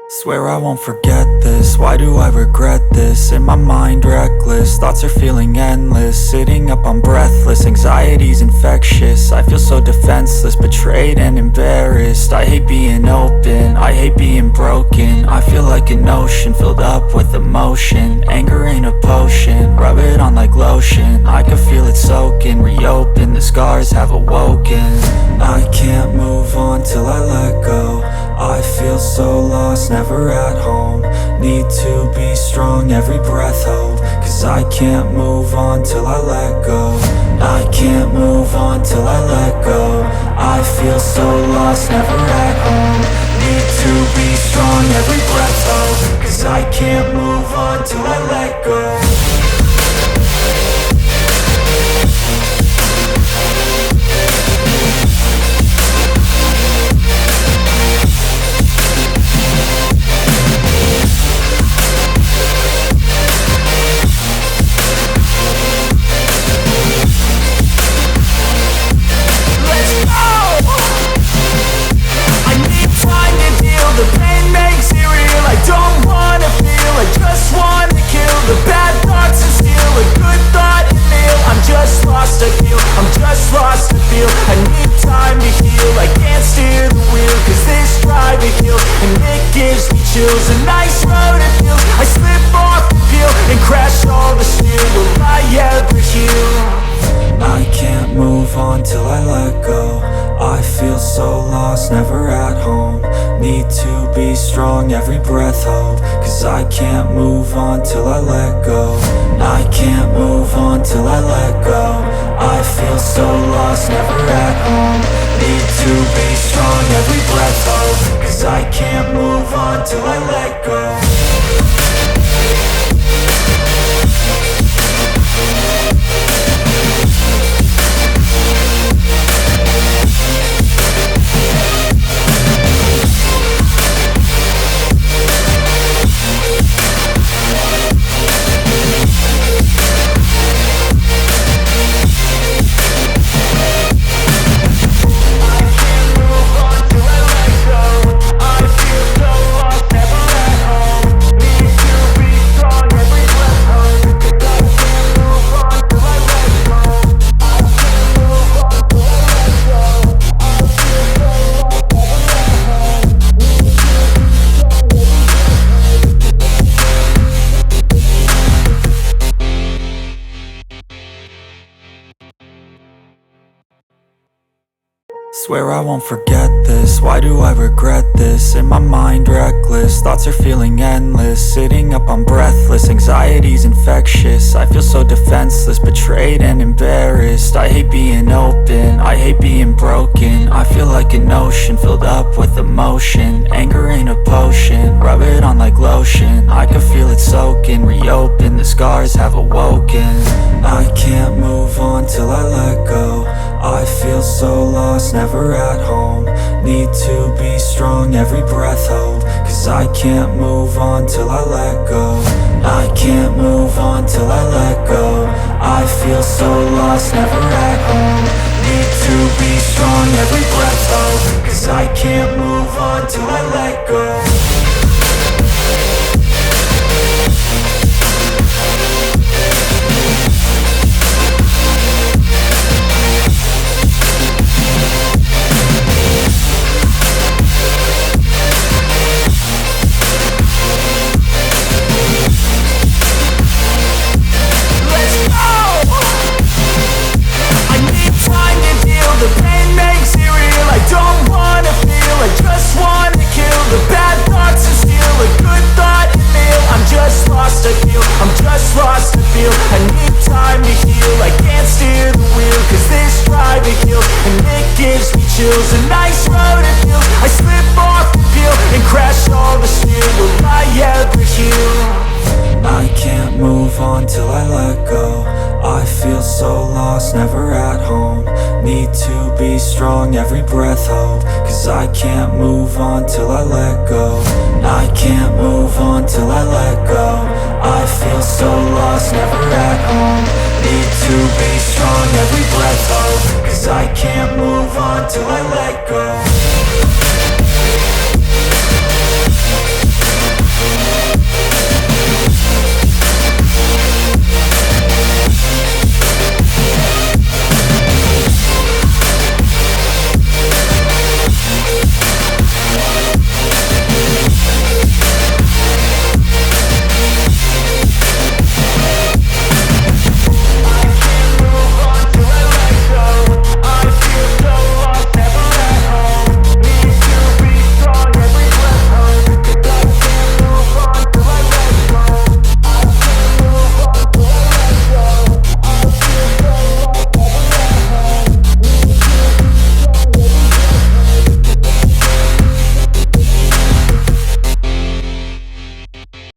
Swear I won't forget this, why do I regret this? In my mind reckless, thoughts are feeling endless. Sitting up I'm breathless, anxiety's infectious. I feel so defenseless, betrayed and embarrassed. I hate being open, I hate being broken. I feel like an ocean filled up with emotion. Anger ain't a potion, rub it on like lotion. I can feel it soaking, reopen, the scars have awoken. I can't move on till I let go. I feel so lost, never at home. Need to be strong, every breath hold. Cause I can't move on till I let go. I can't move on till I let go. I feel so lost, never at home. Need to be strong, every breath hold. Cause I can't move on till I let go. The pain makes it real, I don't wanna feel. I just wanna kill the bad thoughts and steal a good thought and meal. I'm just lost, I feel, I'm just lost to feel. I need time to heal, I can't steer the wheel. Cause this drive it kills, and it gives me chills. A nice road it feels, I slip off the peel and crash all the steel. Will I ever heal? I can't move on till I let go. I feel so lost, never at home. Need to be strong, every breath hold. Cause I can't move on till I let go. I can't move on till I let go. I feel so lost, never at home. Need to be strong, every breath hold. Cause I can't move on till I let go. Swear I won't forget this, why do I regret this? In my mind reckless, thoughts are feeling endless. Sitting up I'm breathless, anxiety's infectious. I feel so defenseless, betrayed and embarrassed. I hate being open, I hate being broken. I feel like an ocean filled up with emotion. Anger ain't a potion, rub it on like lotion. I can feel it soaking, reopen, the scars have awoken. I can't move on till I let go. I feel so lost, never at home. Need to be strong, every breath hold. Cause I can't move on till I let go. I can't move on till I let go. I feel so lost, never at home. Need to be strong, every breath hold. Cause I can't move on till I let go. The pain makes it real, I don't wanna feel. I just wanna kill the bad thoughts and steal a good thought and meal. I'm just lost, I feel, I'm just lost to feel. I need time to heal, I can't steer the wheel. Cause this drive it kills, and it gives me chills. A nice road it feels, I slip off the peel and crash all the steel. Will I ever heal? I can't move on till I let go. I feel so lost, never at home. Need to be strong, every breath hold. Cause I can't move on till I let go. I can't move on till I let go. I feel so lost, never at home. Need to be strong, every breath hold. Cause I can't move on till I let go.